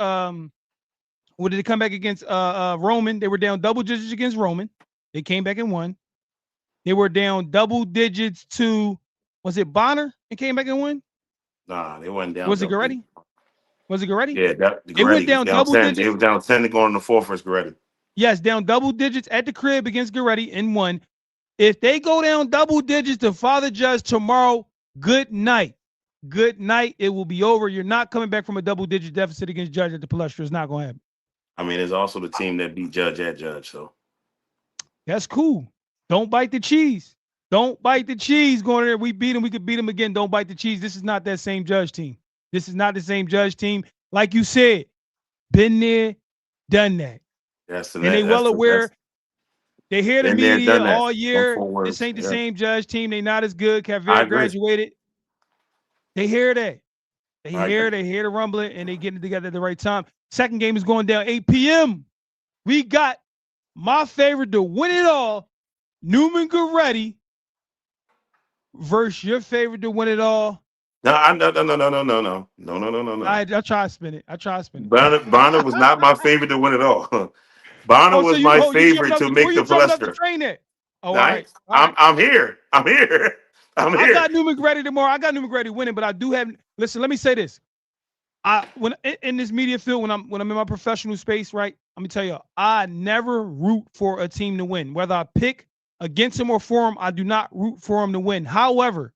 Speaker 1: what did they come back against Roman? They were down double digits against Roman. They came back and won. They were down double digits to, was it Bonner? They came back and won?
Speaker 2: Nah, they went down.
Speaker 1: Was it Goretti? Was it Goretti?
Speaker 2: Yeah,
Speaker 1: They went down double
Speaker 2: 10.
Speaker 1: digits.
Speaker 2: They were down 10 to go in the fourth versus Goretti.
Speaker 1: Yes, down double digits at the crib against Goretti and won. If they go down double digits to Father Judge tomorrow, good night. Good night. It will be over. You're not coming back from a double-digit deficit against Judge at the Palestra. It's not going to happen.
Speaker 2: I mean, there's also the team that beat Judge at Judge, so.
Speaker 1: That's cool. Don't bite the cheese. Don't bite the cheese going there. We beat him. We could beat him again. Don't bite the cheese. This is not that same Judge team. This is not the same Judge team. Like you said, been there, done that. And they well aware. They hear the media all year. This ain't the same Judge team. They not as good. Cavier graduated. They hear that. They hear the rumbling, and they getting it together at the right time. Second game is going down 8 p.m. We got my favorite to win it all, Newman-Goretti, versus your favorite to win it all.
Speaker 2: No.
Speaker 1: I try to spin it.
Speaker 2: Bonner was not my favorite to win it all. Bonner was my favorite to make the Palestra.
Speaker 1: Oh, all right.
Speaker 2: I'm here. I
Speaker 1: got Newman-Goretti tomorrow. I got Newman-Goretti winning, but I do have. Listen, let me say this. When in this media field, when I'm in my professional space, right? Let me tell you, I never root for a team to win. Whether I pick against them or for them, I do not root for them to win. However,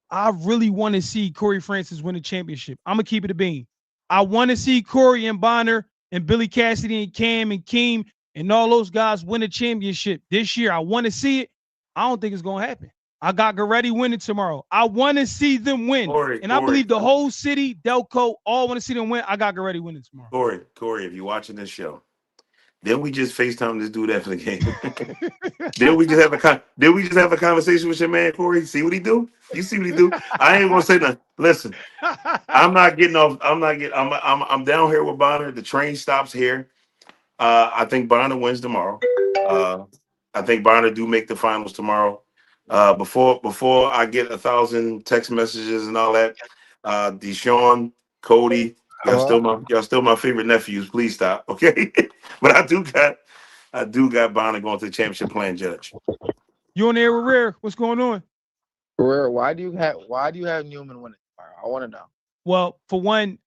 Speaker 1: I really want to see Corey Francis win a championship. I'm gonna keep it a bean. I want to see Corey and Bonner and Billy Cassidy and Cam and Keem and all those guys win a championship this year. I want to see it. I don't think it's gonna happen. I got Goretti winning tomorrow. I want to see them win.
Speaker 2: Corey,
Speaker 1: I believe the whole city, Delco, all want to see them win. I got Goretti winning tomorrow.
Speaker 2: Corey, if you're watching this show, then we just FaceTime this dude after the game. Then we just have a conversation with your man Corey. See what he do? You see what he do? I ain't gonna say nothing. Listen, I'm not getting off. I'm down here with Bonner. The train stops here. I think Bonner wins tomorrow. I think Bonner do make the finals tomorrow. Before I get 1,000 text messages and all that, Deshaun, Cody, y'all still my favorite nephews. Please stop, okay? But I do got Bonner going to the championship playing Judge.
Speaker 1: You on the air with Rare? What's going on?
Speaker 5: Rare, why do you have Newman winning tomorrow? I want to know.
Speaker 1: Well, for one,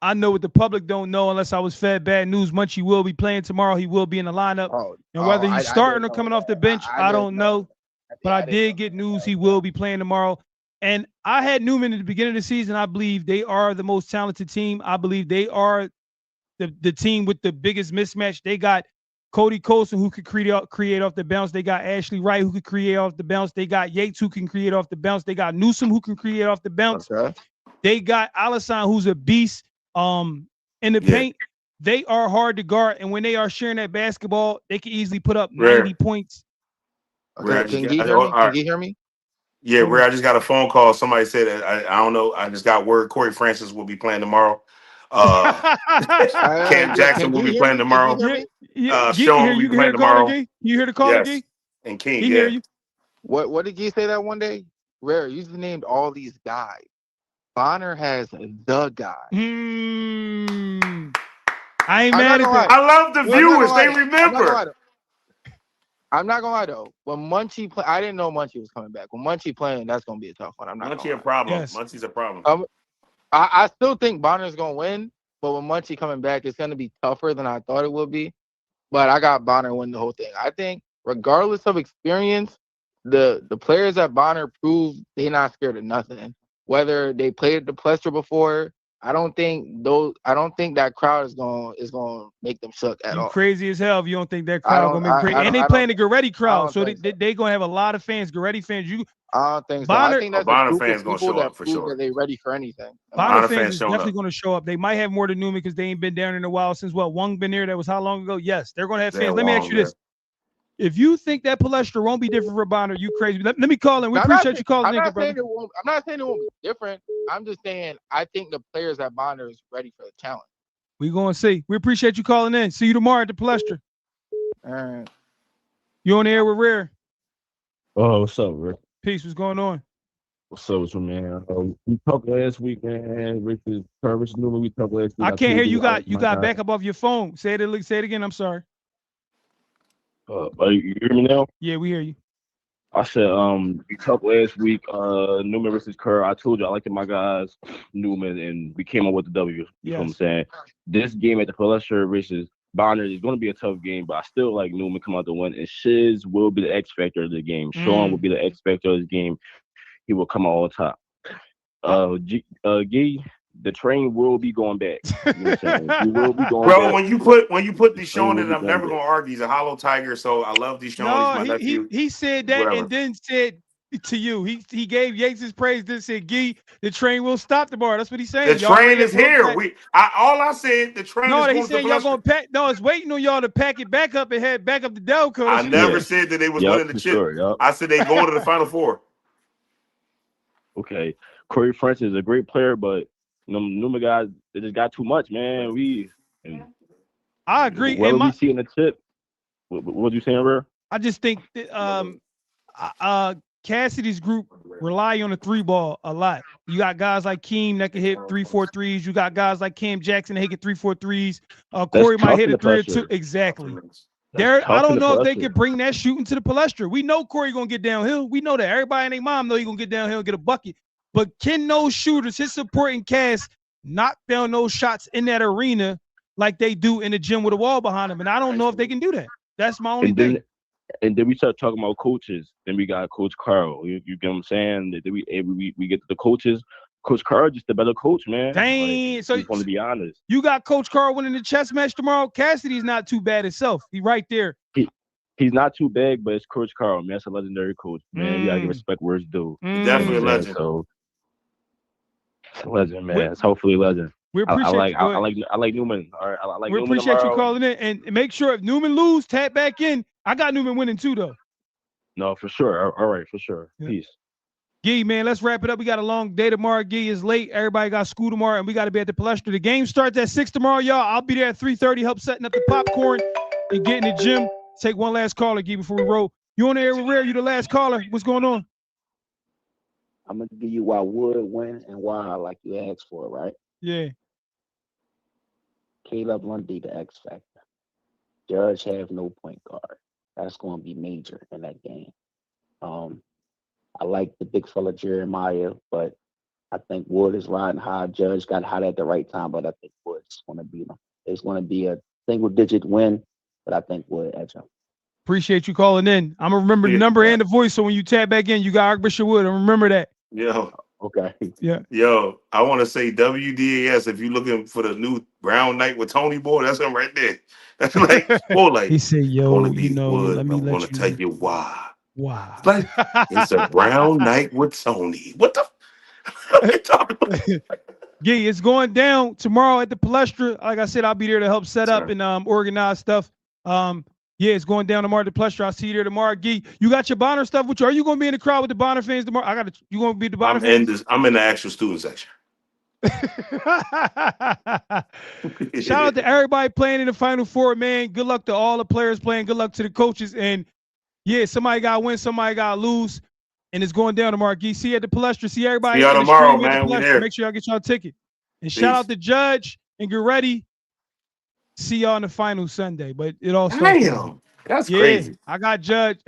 Speaker 1: I know what the public don't know unless I was fed bad news. Munchie will be playing tomorrow. He will be in the lineup. And whether he's starting or coming off the bench, I don't know. But I did get news he will be playing tomorrow. And I had Newman at the beginning of the season. I believe they are the most talented team. I believe they are the team with the biggest mismatch. They got Cody Colson, who could create off the bounce. They got Ashley Wright, who could create off the bounce. They got Yates, who can create off the bounce. They got Newsom, who can create off the bounce.
Speaker 5: Okay.
Speaker 1: They got Alisson, who's a beast in the paint. They are hard to guard. And when they are sharing that basketball, they can easily put up 90 points.
Speaker 5: Okay, can you hear me?
Speaker 2: Yeah, Ray, I just got a phone call. Somebody said that I don't know. I just got word Corey Francis will be playing tomorrow. Cam Jackson will be playing tomorrow. Sean will be playing tomorrow.
Speaker 1: You hear the caller, G?
Speaker 2: And King,
Speaker 1: he hear you.
Speaker 5: What did G say that one day? Rare, you just named all these guys. Bonner has the guy.
Speaker 1: I ain't mad at that.
Speaker 2: I love the viewers. They remember.
Speaker 5: I'm not gonna lie though. When Munchie play, I didn't know Munchie was coming back. When Munchie playing, that's gonna be a tough one. I'm not.
Speaker 2: Munchie a problem.
Speaker 1: Yes.
Speaker 2: Munchie's a problem.
Speaker 5: I still think Bonner's gonna win, but when Munchie coming back, it's gonna be tougher than I thought it would be. But I got Bonner win the whole thing. I think regardless of experience, the players at Bonner prove they're not scared of nothing. Whether they played at the Palestra before, I don't think that crowd is going to make them shook at
Speaker 1: You
Speaker 5: all.
Speaker 1: crazy as hell if you don't think that
Speaker 5: I
Speaker 1: crowd
Speaker 5: don't.
Speaker 1: gonna make crazy. And they
Speaker 5: I
Speaker 1: playing
Speaker 5: don't.
Speaker 1: the Goretti
Speaker 5: I
Speaker 1: crowd,
Speaker 5: don't
Speaker 1: so
Speaker 5: think so.
Speaker 1: they gonna have a lot of fans. Goretti fans.
Speaker 5: I don't think so. I
Speaker 1: Bonner
Speaker 5: think that's a
Speaker 2: Bonner
Speaker 5: group
Speaker 2: fans
Speaker 5: of
Speaker 2: gonna
Speaker 5: people
Speaker 2: show
Speaker 5: that
Speaker 2: up for
Speaker 5: prove
Speaker 2: sure.
Speaker 5: that they're ready for anything.
Speaker 1: Bonner fans
Speaker 2: fans
Speaker 1: is
Speaker 2: showing
Speaker 1: definitely
Speaker 2: up.
Speaker 1: going to show up. They might have more than Newman because they ain't been down in a while since Wong been there. That was how long ago? Yes, they're going to have fans. Let me ask you this: if you think that Palestra won't be different for Bonner, you crazy. Let me call in. We appreciate you calling in, brother.
Speaker 5: I'm not saying it won't be different. I'm just saying I think the players at Bonner is ready for the challenge.
Speaker 1: We going to see. We appreciate you calling in. See you tomorrow at the Palestra.
Speaker 5: All right.
Speaker 1: You on the air with Rare?
Speaker 7: Oh, what's up, Rick?
Speaker 1: Peace. What's going on?
Speaker 7: What's up with you, man? We talked last week, man. Rick is Purvis Newman. We talked last week.
Speaker 1: I can't hear you. You got back up off your phone. Say it again. I'm sorry.
Speaker 7: You hear me now?
Speaker 1: Yeah, we hear you.
Speaker 7: I said, we talked last week, Newman versus Kerr. I told you I liked my guys, Newman, and we came up with the W. You know what I'm saying? This game at the Palestra versus Bonner is going to be a tough game, but I still like Newman come out to win. And Shiz will be the X factor of the game. Sean will be the X factor of the game. He will come out on top. Gee, the train will be going back. You know what I'm saying? We will be going
Speaker 2: Bro,
Speaker 7: back.
Speaker 2: when you put Deshaun in, I'm never gonna argue. He's a hollow tiger, so I love Deshaun.
Speaker 1: No,
Speaker 2: he's my nephew.
Speaker 1: He said that
Speaker 2: Whatever.
Speaker 1: and then said to you. He gave Yates his praise. Then said, "Gee, the train will stop tomorrow." That's what he's saying.
Speaker 2: The train is here. All I said, the train is going
Speaker 1: he's saying y'all gonna pack. No, it's waiting on y'all to pack it back up and head back up the Delco.
Speaker 2: I never said that they was winning the chip.
Speaker 7: Sure,
Speaker 2: I said they going to the Final Four.
Speaker 7: Okay, Corey Francis is a great player, but Newman guys, they just got too much, man.
Speaker 1: I agree.
Speaker 7: What we see in the chip? What you saying, bro?
Speaker 1: I just think that, Cassidy's group rely on the 3-ball a lot. You got guys like Keem that can hit 3-4 threes. You got guys like Cam Jackson that can hit 3-4 threes. Corey might hit a 3 or 2. Exactly. I don't know if they could bring that shooting to the Palestra. We know Corey gonna get downhill. We know that. Everybody and their mom know he gonna get downhill and get a bucket. But can those shooters, his supporting cast, knock down those shots in that arena like they do in the gym with a wall behind them? And I don't know if they can do that. That's my only thing.
Speaker 7: And then we start talking about coaches. Then we got Coach Carl. You get what I'm saying? Then we get to the coaches. Coach Carl just a better coach, man.
Speaker 1: Dang. So
Speaker 7: I want to be honest.
Speaker 1: You got Coach Carl winning the chess match tomorrow. Cassidy's not too bad himself. He right there.
Speaker 7: He's not too big, but it's Coach Carl, man. That's a legendary coach, man. You gotta give respect where it's due.
Speaker 2: Definitely a legend.
Speaker 7: So it's a legend, man. It's hopefully a legend.
Speaker 1: We appreciate
Speaker 7: I like Newman. All right, I like
Speaker 1: we
Speaker 7: Newman
Speaker 1: appreciate
Speaker 7: tomorrow.
Speaker 1: you calling in, and make sure if Newman lose, tap back in. I got Newman winning too, though.
Speaker 7: No, for sure. All right, for sure. Yeah. Peace.
Speaker 1: Gee, man, let's wrap it up. We got a long day tomorrow. Gee is late. Everybody got school tomorrow, and we got to be at the Palestra. The game starts at 6 tomorrow, y'all. I'll be there at 3:30, help setting up the popcorn and get in the gym. Take one last caller, Gee, before we roll. You on the air with Rare? You the last caller. What's going on?
Speaker 4: I'm going to give you why Wood win and why like you asked for, right?
Speaker 1: Yeah.
Speaker 4: Caleb Lundy, the X factor. Judge have no point guard. That's going to be major in that game. I like the big fella Jeremiah, but I think Wood is riding high. Judge got hot at the right time, but I think Wood's going to beat him. It's going to be a single-digit win, but I think Wood edge him.
Speaker 1: Appreciate you calling in. I'm going to remember the number and the voice, so when you tap back in, you got Archbishop Wood. Remember that.
Speaker 2: Yo.
Speaker 4: Okay.
Speaker 1: Yeah.
Speaker 2: Yo, I want to say WDAS. If you're looking for the new Brown Night with Tony Boy, that's him right there. That's like, boy, like
Speaker 1: he said, "Yo,
Speaker 2: Wood,
Speaker 1: let me
Speaker 2: I'm gonna tell you why.
Speaker 1: Wow.
Speaker 2: Like, it's a Brown Night with Tony. What the? What are you talking about?
Speaker 1: Yeah, it's going down tomorrow at the Palestra. Like I said, I'll be there to help set up and organize stuff. Yeah, it's going down tomorrow at the Palestra. I'll see you there tomorrow. Gee, you got your Bonner stuff with you. Are you going to be in the crowd with the Bonner fans tomorrow? You going to be the Bonner fans?
Speaker 2: I'm in the actual student section.
Speaker 1: Shout out to everybody playing in the Final Four, man. Good luck to all the players playing. Good luck to the coaches. And yeah, somebody got to win, somebody got to lose. And it's going down tomorrow. Gee, see you at the Palestra. See everybody.
Speaker 2: See y'all tomorrow, man. We there.
Speaker 1: Make sure y'all get y'all ticket. And shout out to Judge and Goretti. See y'all on the final Sunday. But it all starts.
Speaker 2: Damn, that's crazy.
Speaker 1: I got Judge.